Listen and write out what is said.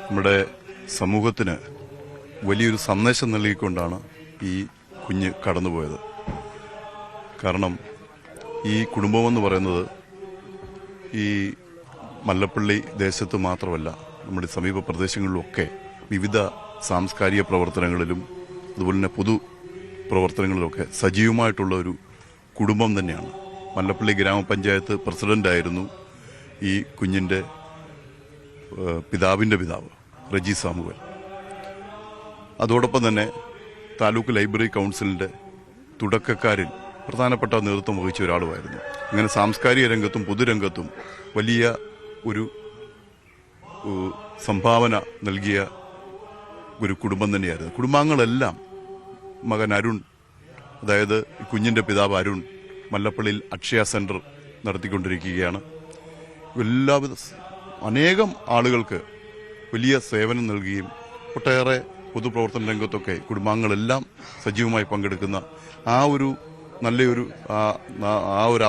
നമ്മുടെ സമൂഹത്തിന് വലിയൊരു സന്ദേശം നൽകിക്കൊണ്ടാണ് ഈ കുഞ്ഞ് കടന്നുപോയത്. കാരണം ഈ കുടുംബമെന്ന് പറയുന്നത് ഈ മല്ലപ്പള്ളി ദേശത്ത് മാത്രമല്ല, നമ്മുടെ സമീപ പ്രദേശങ്ങളിലുമൊക്കെ വിവിധ സാംസ്കാരിക പ്രവർത്തനങ്ങളിലും അതുപോലെ തന്നെ പൊതു പ്രവർത്തനങ്ങളിലൊക്കെ സജീവമായിട്ടുള്ള ഒരു കുടുംബം തന്നെയാണ്. മല്ലപ്പള്ളി ഗ്രാമപഞ്ചായത്ത് പ്രസിഡന്റായിരുന്നു ഈ കുഞ്ഞിൻ്റെ പിതാവിൻ്റെ പിതാവ് റജി സാമുവൽ. അതോടൊപ്പം തന്നെ താലൂക്ക് ലൈബ്രറി കൗൺസിലിൻ്റെ തുടക്കക്കാരിൽ പ്രധാനപ്പെട്ട നേതൃത്വം വഹിച്ച ഒരാളുമായിരുന്നു. അങ്ങനെ സാംസ്കാരിക രംഗത്തും പൊതുരംഗത്തും വലിയ ഒരു സംഭാവന നൽകിയ ഒരു കുടുംബം തന്നെയായിരുന്നു. കുടുംബാംഗങ്ങളെല്ലാം മകൻ അരുൺ, അതായത് കുഞ്ഞിൻ്റെ പിതാവ് അരുൺ മല്ലപ്പള്ളിയിൽ അക്ഷയ സെൻറ്റർ നടത്തിക്കൊണ്ടിരിക്കുകയാണ്. എല്ലാവിധ അനേകം ആളുകൾക്ക് വലിയ സേവനം നൽകുകയും ഒട്ടേറെ പൊതുപ്രവർത്തന രംഗത്തൊക്കെ കുടുംബാംഗങ്ങളെല്ലാം സജീവമായി പങ്കെടുക്കുന്ന ആ ഒരു നല്ലൊരു